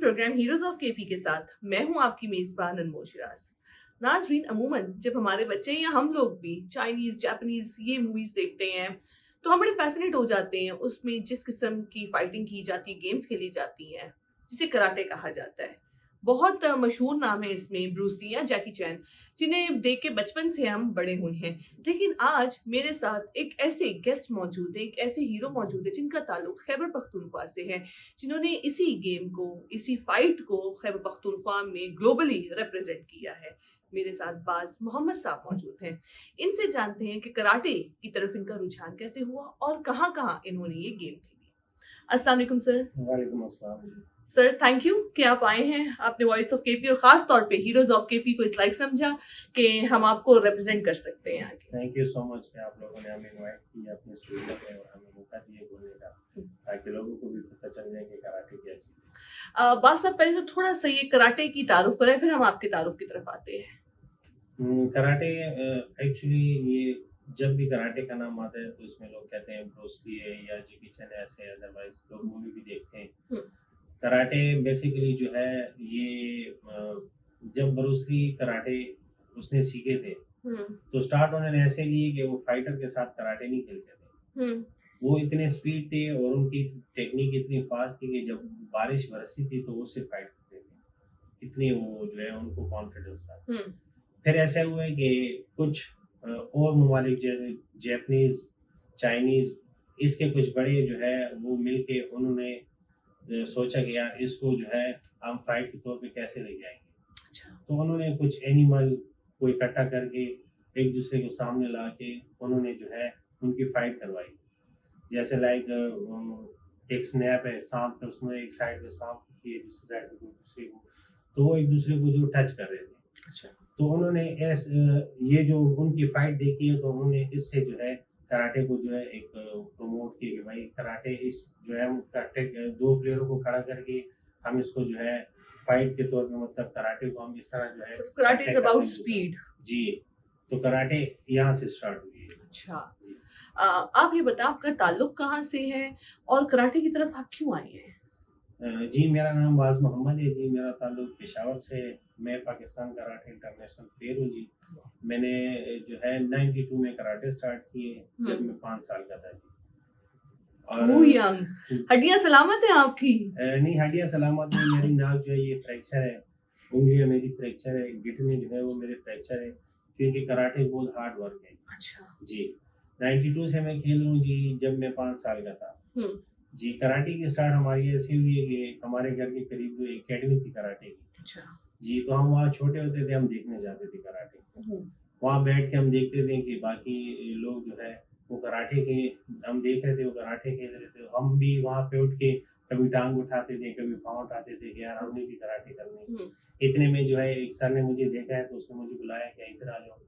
Programme heroes of KP के साथ मैं हूं आपकी मेजबान अनमोल शिराज। नाजरीन, अमूमन जब हमारे बच्चे या हम लोग भी चाइनीज जापानीज ये मूवीज देखते हैं तो हम बड़े फैसिनेट हो जाते हैं। उसमें जिस किस्म की फाइटिंग की जाती है, गेम्स खेली जाती हैं, जिसे कराटे कहा जाता है। बहुत मशहूर नाम है इसमें ब्रूस ली या जैकी चैन, जिन्हें देख के बचपन से हम बड़े हुए हैं। लेकिन आज मेरे साथ एक ऐसे गेस्ट मौजूद है, एक ऐसे हीरो मौजूद है जिनका ताल्लुक खैबर पख्तूनख्वा से है, जिन्होंने इसी गेम को, इसी फाइट को खैबर पख्तूनख्वा में ग्लोबली रिप्रेजेंट किया है। मेरे साथ बाज मोहम्मद साहब मौजूद हैं। इनसे जानते हैं कि कराटे की तरफ इनका रुझान कैसे हुआ और कहाँ कहाँ इन्होंने ये गेम खेली। अस्सलाम वालेकुम सर। वालेकुम अस्सलाम। सर थैंक यू कि आप आए हैं। आपने वॉइस ऑफ केपी और खास तौर पे हीरोज ऑफ केपी को इस लायक समझा कि हम आपको रिप्रेजेंट कर सकते हैं आगे। थैंक यू सो मच कि आप लोगों ने हमें इनवाइट किया अपने स्टूडियो में और हमें मौका दिया बोलने का, ताकि लोगों को भी पता चल जाए कि कराटे क्या चीज़ है। बात साहब, पहले तो थोड़ा सा ये कराटे की तारुफ करें, फिर हम आपके तारुफ की तरफ आते हैं। कराटे एक्चुअली ये जब भी कराटे का नाम आता है तो इसमें लोग कहते हैं ब्रूस ली है या जैकी चैन ऐसे, अदरवाइज लोग मूवी भी देखते हैं। कराटे बेसिकली जो है ये जब ब्रूस ली कराटे उसने सीखे थे तो स्टार्ट उन्होंने ऐसे लिए कि वो फाइटर के साथ कराटे नहीं खेलते थे। वो इतने स्पीड थे और उनकी टेक्निक इतनी फास्ट थी कि जब बारिश बरसती थी तो वो सिर्फ फाइट करते थे, इतनी वो जो है उनको कॉन्फिडेंस था। फिर ऐसा हुआ कि कुछ और ममालिक जैसे जापानीज, चाइनीज, इसके कुछ बड़े जो है वो मिलके उन्होंने सोचा कि यार इसको जो है हम फाइट के तौर पे कैसे ले जाएंगे। अच्छा। तो उन्होंने कुछ एनिमल को इकट्ठा करके एक दूसरे को सामने ला के उन्होंने जो है उनकी फाइट करवाई। जैसे लाइक एक स्नैप है सांप है, उसमें एक साइड पे सांप की दूसरी साइड पे दूसरे को, तो वो एक दूसरे को जो टच कर रहे थे। अच्छा। तो उन्होंने ये जो उनकी फाइट देखी है तो उन्होंने इससे जो है कराटे को जो है एक प्रमोट किया कि भाई कराटे इस जो है कराटे दो प्लेयरों को खड़ा करके हम इसको जो है फाइट के तौर पे, मतलब कराटे को हम इस तरह जो है कराटे इज अबाउट स्पीड। जी, तो कराटे यहाँ से स्टार्ट हुई है। अच्छा। आप ये बताओ आपका ताल्लुक कहाँ से है और कराटे की तरफ आप क्यों आए हैं? जी, मेरा नाम बाज मोहम्मद है जी, मेरा ताल्लुक पेशावर से है। मैं पाकिस्तान कराटे इंटरनेशनल प्लेयर हूँ जी। मैंने जो है 92 में कराटे स्टार्ट किए जब मैं 5 साल का था जी। और हड्डियाँ सलामत है आपकी? नहीं, हड्डियाँ सलामत नहीं, मेरी नाक जो है ये फ्रैक्चर है, उंगलियाँ मेरी फ्रैक्चर है, घुटने जो है वो मेरे फ्रैक्चर है, क्योंकि कराटे बहुत हार्ड वर्क है। अच्छा जी, 92 से मैं खेल रहा हूँ जी, जब मैं 5 साल का था जी। कराटे की स्टार्ट हमारी ऐसी हुई है कि हमारे घर के करीब जो एकेडमी थी कराटे की। अच्छा। जी, तो हम वहाँ छोटे होते थे, हम देखने जाते थे कराटे। वहाँ बैठ के हम देखते थे कि बाकी लोग जो है वो कराटे के, हम देख रहे थे वो कराटे खेल रहे थे, हम भी वहाँ पे उठ के कभी टांग उठाते थे, कभी पाँव उठाते थे कि यार हमने भी कराटे करने। इतने में जो है एक सर ने मुझे देखा है तो उसने मुझे बुलाया कि इधर आ जाओ।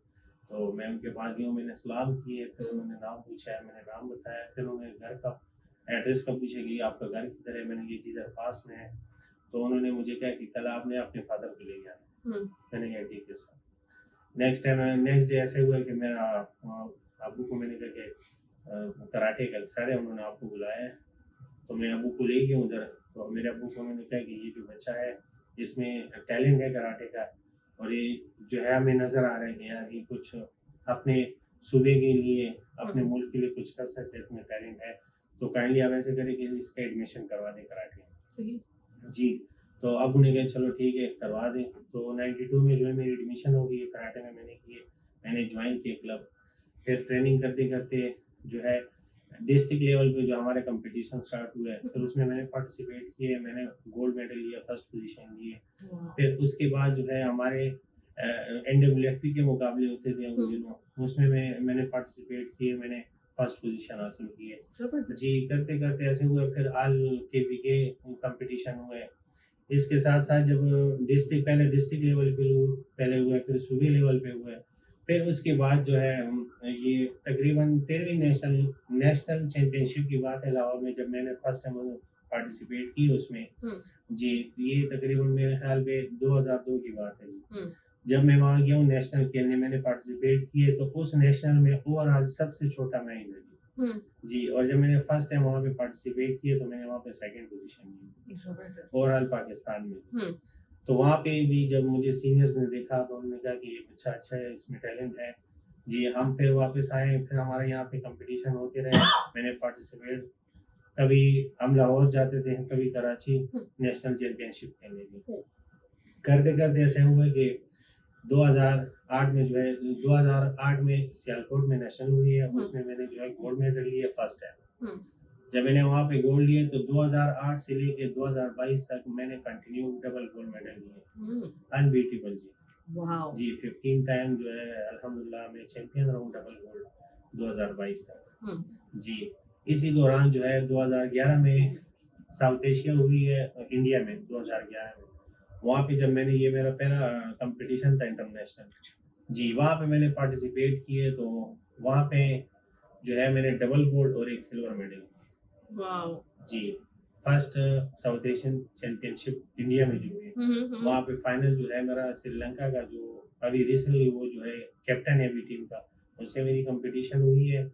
तो मैं उनके पास गया, मैंने सलाम किए, फिर उन्होंने नाम पूछा है, मैंने नाम बताया, फिर उन्होंने घर का एड्रेस का पूछा कि आपका घर किधर है, मैंने ये चीज़ पास में है। तो उन्होंने मुझे कहा कि कल आपने अपने फादर को ले जाना। मैंने कहा ठीक है सर। नेक्स्ट डे ऐसे हुआ कि मेरा अबू को मैंने कहा कि कराटे का सर है, उन्होंने आपको बुलाया है। तो मैं अबू को ले गया उधर। तो मेरे अबू को मैंने कहा कि ये जो बच्चा है इसमें टैलेंट है कराटे का, और ये जो है हमें नज़र आ रहा है कि यार ये कुछ अपने सूबे के लिए, अपने मुल्क के लिए कुछ कर सकते हैं, इसमें टैलेंट है, तो काइंडली आप ऐसे करें कि इसका एडमिशन करवा दें कराटे। सही जी। तो अब उन्हें कहा चलो ठीक है करवा दें। तो 92 में जो है मेरी एडमिशन हो गई कराटे में, मैंने ज्वाइन किया क्लब। फिर ट्रेनिंग करते करते जो है डिस्ट्रिक्ट लेवल पे जो हमारे कंपटीशन स्टार्ट हुए, फिर उसमें मैंने पार्टिसिपेट किए, मैंने गोल्ड मेडल लिया, फर्स्ट पोजीशन लिए। फिर उसके बाद जो है हमारे NWFP के मुकाबले होते थे उन दिनों, उसमें मैंने पार्टिसिपेट किए, मैंने फर्स्ट पोजीशन हासिल की है जी। करते करते ऐसे हुए, फिर आल KP के कंपटीशन हुए। इसके साथ साथ जब पहले डिस्ट्रिक्ट लेवल पे पहले हुए, फिर सूबे लेवल पे हुए, फिर उसके बाद जो है ये तकरीबन 13वीं नेशनल चैंपियनशिप की बात है लाहौर में, जब मैंने फर्स्ट टाइम पार्टिसिपेट की उसमें जी। ये तकरीबन मेरे ख्याल पे 2002 की बात है जी। जब मैं वहाँ गया हूँ नेशनल खेलने, मैंने पार्टिसिपेट किए, तो उस नेशनल में ओवरऑल सबसे छोटा मैं ही था जी। हम्म, जी। और जब मैंने फर्स्ट टाइम वहाँ पे पार्टिसिपेट किया तो मैंने वहाँ पे सेकंड पोजीशन ली जबरदस्त। ओवरऑल पाकिस्तान में। हम्म, तो वहाँ पे भी जब मुझे सीनियर्स ने देखा तो उन्होंने कहा कि ये बच्चा अच्छा है, इसमें टैलेंट है। जी, हम फिर वापस आए, फिर हमारे यहाँ पे कंपटीशन होते रहे। मैंने पार्टिसिपेट, कभी हम लाहौर जाते थे, कभी कराची हम्म, नेशनल चैंपियनशिप खेलने की। हम्म, करते करते ऐसे हुआ कि 2008 में जो है 2008 में सियालकोट में नेशनल हुई है, उसमें मैंने जो है गोल्ड मेडल लिया फर्स्ट टाइम। हम्म, जब मैंने वहाँ पे गोल्ड लिए तो 2008 से लेके 2022 तक मैंने कंटिन्यू डबल गोल्ड मेडल लिए, अनबीटेबल जी। वाओ। जी 15 टाइम जो है अल्हम्दुलिल्लाह मैं चैंपियन रहा हूँ डबल गोल्ड 2022 तक। हम्म, जी, इसी दौरान जो है 2011 में साउथ एशिया हुई है इंडिया में 2011 में। वहाँ पे जब मैंने ये मेरा पहला कंपटीशन था इंटरनेशनल। जी, वहाँ पे मैंने पार्टिसिपेट किए तो वहाँ पे जो है मैंने डबल गोल्ड और एक सिल्वर मेडल। वाओ। जी, first South Asian championship India में जो हुई, वहाँ पे फाइनल जो है मेरा श्रीलंका का जो अभी रिसेंटली वो जो है कैप्टन है अभी टीम का, उससे मेरी कंपटीशन हुई है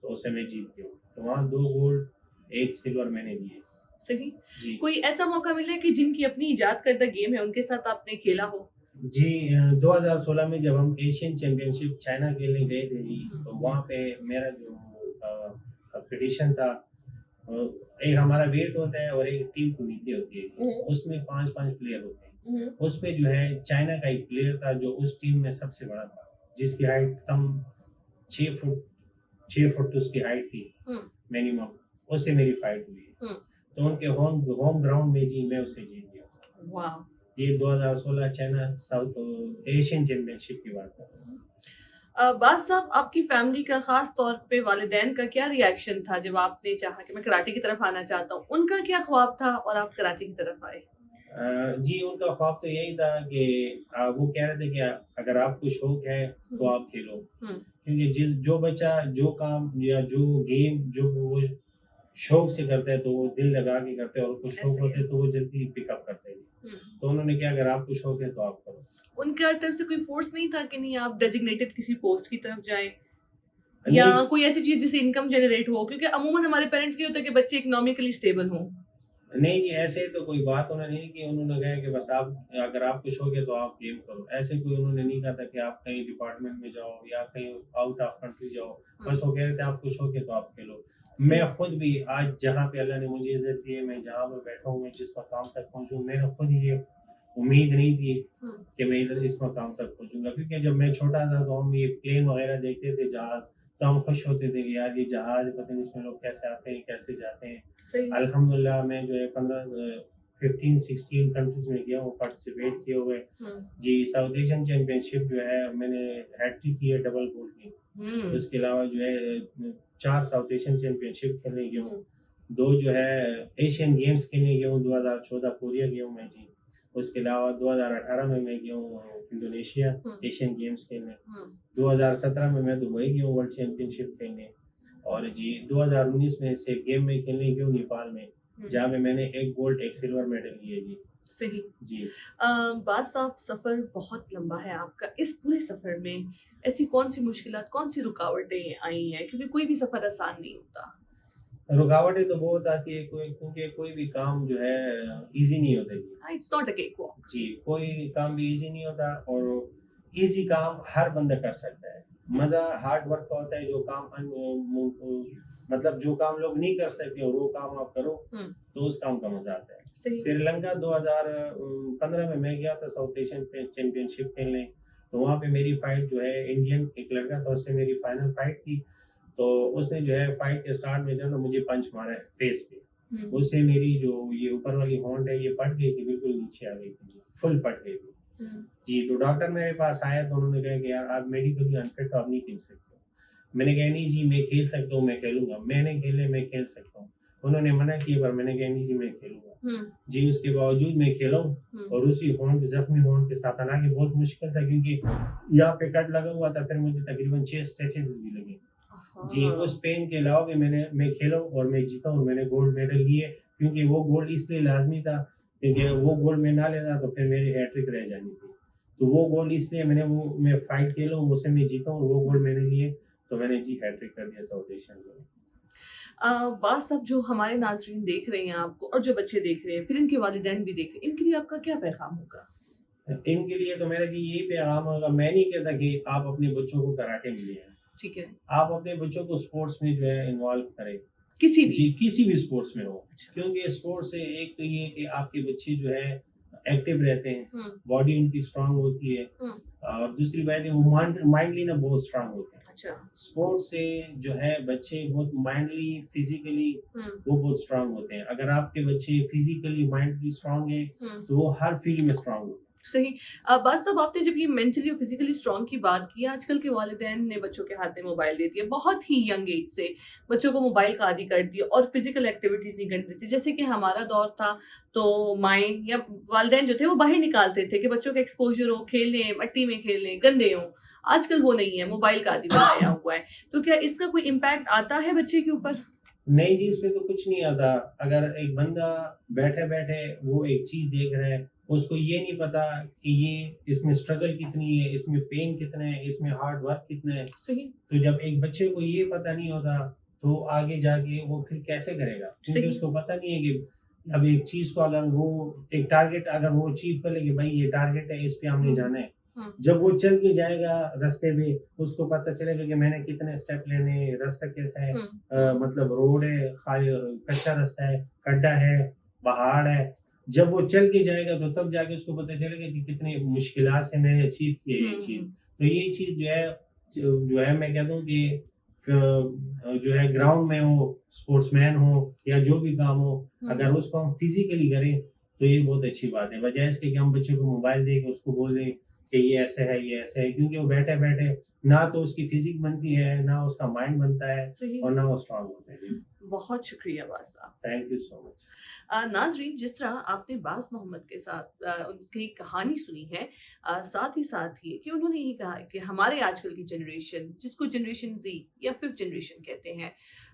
तो उससे मैं जीत गया। तो वहाँ 2 गोल्ड 1 सिल्वर मैंने लिए। सही। जी। कोई ऐसा मौका मिला कि जिनकी अपनी इजाद करदा गेम है उनके साथ आपने खेला हो? जी 2016 में जब हम एशियन चैंपियनशिप चाइना खेलने गए थे जी, तो वहाँ पे मेरा जो कंपटीशन था, अ, एक हमारा वेट होता है और एक टीम कमेटी होती है जी, उसमें 5-5 प्लेयर होते हैं। उसमें जो है चाइना का एक प्लेयर था जो उस टीम में सबसे बड़ा था, जिसकी हाइट कम 6 फुट 6 फुट उसकी हाइट थी मिनिमम, उससे मेरी फाइट हुई। तो उनके होम होम ग्राउंड में जी मैं उसे जीत गया। वाह। ये 2016 चाइना साउथ एशियन चैंपियनशिप की बात है। बास साहब, आपकी फैमिली का खास तौर पे वालिदैन का क्या रिएक्शन था जब आपने चाहा कि मैं कराटे की तरफ आना चाहता हूँ? उनका क्या ख्वाब था और आप कराटे की तरफ आए? जी उनका ख्वाब तो यही था कि वो कह रहे थे कि अगर आपको शौक है तो आप खेलो, क्योंकि जो बच्चा जो काम या जो गेम जो वो शौक से करता है तो वो दिल लगा के करते हैं, और कुछ शौक होते हैं तो वो जल्दी पिकअप करते हैं। तो उन्होंने क्या, अगर आपको शौक है तो आप करो। उनका तरफ से कोई फोर्स नहीं था कि नहीं आप डेजिग्नेटेड किसी पोस्ट की तरफ जाएं या नहीं कोई ऐसी चीज जिससे इनकम जनरेट हो, क्योंकि अमूमन हमारे पेरेंट्स की होता है कि बच्चे इकोनॉमिकली स्टेबल हों। नहीं जी, ऐसे तो कोई बात उन्होंने नहीं की। उन्होंने कहा कि बस आप अगर आपको शौक है तो आप गेम करो। ऐसे कोई उन्होंने नहीं कहा था कि आप कहीं डिपार्टमेंट में जाओ या कहीं आउट ऑफ कंट्री जाओ। बस वो कह रहे थे आपको शौक है तो आप खेलो। मैं खुद भी आज जहाँ पे अल्लाह ने मुझे इज्जत दी है, मैं जहाँ पे बैठा हूँ, मैं जिस मकाम तक पहुँचूँ, मैंने खुद ये उम्मीद नहीं थी कि मैं इधर इस मकाम तक पहुँचूँगा। क्योंकि जब मैं छोटा था तो हम ये प्लेन वगैरह देखते थे, जहाज़, तो हम खुश होते थे कि यार ये जहाज़ पता नहीं इसमें लोग कैसे आते हैं, कैसे जाते हैं। सही। अल्हम्दुलिल्लाह मैं जो है 15-16 कंट्रीज में गया हूँ, पार्टिसिपेट किए हुए। जी साउथ एशियन चैंपियनशिप जो है मैंने हैट्रिक की है डबल गोल्ड की। उसके अलावा जो है 4 साउथ एशियन चैंपियनशिप खेलने गया हूँ, 2 जो है एशियन गेम्स खेलने गया हूँ, 2014 कोरिया गया हूँ मैं जी। उसके अलावा 2018 में मैं गया हूँ इंडोनेशिया एशियन गेम्स खेलने। 2017 में मैं दुबई गया हूँ वर्ल्ड चैंपियनशिप खेलने। और जी 2019 में से गेम में खेलने गया हूँ नेपाल में, जहाँ पे मैंने 1 गोल्ड 1 सिल्वर मेडल लिए जी। सही। जी बास साहब, सफ़र बहुत लंबा है आपका। इस पूरे सफ़र में ऐसी कौन सी मुश्किलात, कौन सी रुकावटें आई हैं? क्योंकि कोई भी सफ़र आसान नहीं होता। रुकावटें तो बहुत आती है, क्योंकि कोई भी काम जो है इजी नहीं होता जी। It's not a cakewalk. जी, कोई काम भी इजी नहीं होता, और इजी काम हर बंदा कर सकता है। मज़ा हार्ड वर्क का होता है, जो काम मतलब जो काम लोग नहीं कर सकते और वो काम आप करो तो उस काम का मज़ा आता है। श्रीलंका 2015 में मैं गया था साउथ एशियन चैंपियनशिप खेलने, तो वहाँ पे मेरी फाइट जो है इंडियन एक लड़का था, उससे मेरी फाइनल फाइट थी। तो उसने जो है फाइट के स्टार्ट में जो है ना मुझे पंच मारा है फेस पे। उससे मेरी जो ये ऊपर वाली होंठ है ये फट गई थी, बिल्कुल नीचे आ गई थी, फुल फट गई थी जी। तो डॉक्टर मेरे पास आया तो उन्होंने कहा कि यार आप मेडिकली अनफिट तो आप नहीं खेल सकते। मैंने कहा नहीं जी मैं खेल सकता हूँ, मैं खेलूंगा। मैंने खेले, मैं खेल सकता हूँ। उन्होंने मना किया पर मैंने कहा नहीं जी मैं खेलूंगा जी। उसके बावजूद मैं खेला हूँ, और उसी होंठ जख्मी होंठ के साथ, हालांकि बहुत मुश्किल था क्योंकि यहाँ पे कट लगा हुआ था, फिर मुझे तकरीबन 6 स्टिचेस भी लगे जी। उस पेन के अलावा भी मैं खेला और मैं जीता और मैंने गोल्ड मेडल लिए, क्योंकि वो गोल्ड इसलिए लाजमी था क्योंकि वो गोल्ड मैं ना लेता तो फिर मेरी हैट्रिक रह जानी थी। तो वो गोल्ड इसलिए मैं फाइट खेला, उससे मैं जीता और वो गोल्ड मैंने लिए, तो मैंने जी हैट्रिक कर दिया साउथ एशियन में। बास साहब, जो हमारे नाज़रीन देख रहे हैं आपको और जो बच्चे देख रहे हैं, फिर इनके वालिदैन भी देख रहे हैं, इनके लिए आपका क्या पैगाम होगा? इनके लिए तो मेरा जी यही पैगाम होगा, मैं नहीं कहता कि आप अपने बच्चों को कराटे में ले आएँ। ठीक है। आप अपने बच्चों को स्पोर्ट्स में जो है इन्वॉल्व करें। किसी भी? जी, किसी भी स्पोर्ट्स में हो। अच्छा। क्योंकि स्पोर्ट्स से एक तो ये कि आपके बच्चे जो है एक्टिव रहते हैं, हुँ, बॉडी उनकी स्ट्रांग होती है हुँ। और दूसरी बात है वो माइंडली ना बहुत स्ट्रांग होते हैं। अच्छा। स्पोर्ट्स से जो है बच्चे बहुत माइंडली, फिज़िकली हुँ, वो बहुत स्ट्रांग होते हैं। अगर आपके बच्चे फिज़िकली, माइंडली स्ट्रांग हैं, हुँ। तो वो हर फील्ड में स्ट्रांग होते हैं। सही। बास साहब, आपने जब ये मेंटली और फिजिकली स्ट्रांग की बात की, आजकल के वालिदैन ने बच्चों के हाथ में मोबाइल दे दिया, बहुत ही यंग एज से बच्चों को मोबाइल का आदी कर दिया और फिजिकल एक्टिविटीज नहीं करने देती। जैसे कि हमारा दौर था तो माएँ या वालिदैन जो थे वो बाहर निकालते थे कि बच्चों का एक्सपोज़र हो, खेलें, मट्टी में खेलें, गंदे हों। आजकल वो नहीं है, मोबाइल का आदी बनाया हुआ है। तो क्या इसका कोई इम्पैक्ट आता है बच्चे के ऊपर? नहीं जी, इसमें तो कुछ नहीं आता। अगर एक बंदा बैठे-बैठे वो एक चीज़ देख रहा है, उसको ये नहीं पता कि ये इसमें स्ट्रगल कितनी है, इसमें पेन कितना है, इसमें हार्ड वर्क कितना है। सही। तो जब एक बच्चे को ये पता नहीं होता, तो आगे जाके वो फिर कैसे करेगा? क्योंकि सही। उसको पता नहीं है कि अब एक चीज़ को अगर वो एक टारगेट अगर वो अचीव कर ले कि भाई ये टारगेट है, इस पे हमने हुँ, जाना है। हुँ, जब वो चल के जाएगा रास्ते में, उसको पता चलेगा कि मैंने कितने स्टेप लेने हैं, रास्ता कैसा है। हुँ, मतलब रोड है, कच्चा रास्ता है, खड्डा है, पहाड़ है। जब वो चल के जाएगा तो तब जाके उसको पता चलेगा कि कितनी मुश्किलात से मैंने अचीव की है ये हुँ, चीज़। हुँ, तो ये चीज़ जो है मैं कहता हूँ कि जो है ग्राउंड में हो, स्पोर्ट्समैन हो या जो भी काम हो, हुँ। अगर उसको हम फिज़िकली करें तो ये बहुत अच्छी बात है। बजाए इसके कि हम बच्चे को मोबाइल दे के उसको बोल दें कि ये ऐसा है, ये ऐसा है। क्योंकि वो बैठे-बैठे ना तो उसकी फिज़िक बनती है, ना उसका माइंड बनता है सही। और ना वो स्ट्रॉन्ग होता है। जी, बहुत शुक्रिया बास साहब। Thank you so much. नाज़रीन, जिस तरह आपने बास मोहम्मद के साथ उनकी कहानी सुनी है, साथ ही साथ ये कि उन्होंने ये कहा कि हमारे आजकल की जनरेशन, जिसको जनरेशन ज़ी या फिफ्थ जनरेशन कहते हैं,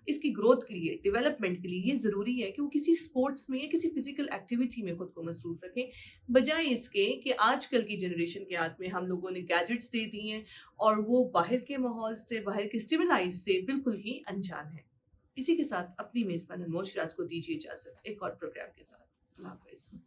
इसकी ग्रोथ के लिए, डेवलपमेंट के लिए ये ज़रूरी है कि वो किसी स्पोर्ट्स में या किसी फिजिकल एक्टिविटी में खुद को मसरूफ़ रखें, बजाय इसके कि आजकल की जनरेशन के हाथ में हम लोगों ने गैजेट्स दे दिए हैं और वो बाहर के माहौल से, बाहर के स्टिमुलाई से बिल्कुल ही अनजान है। इसी के साथ अपनी मेज़बान अनमोल शिराज को दीजिए इजाज़त एक और प्रोग्राम के साथ। अल्लाह हाफ़िज़।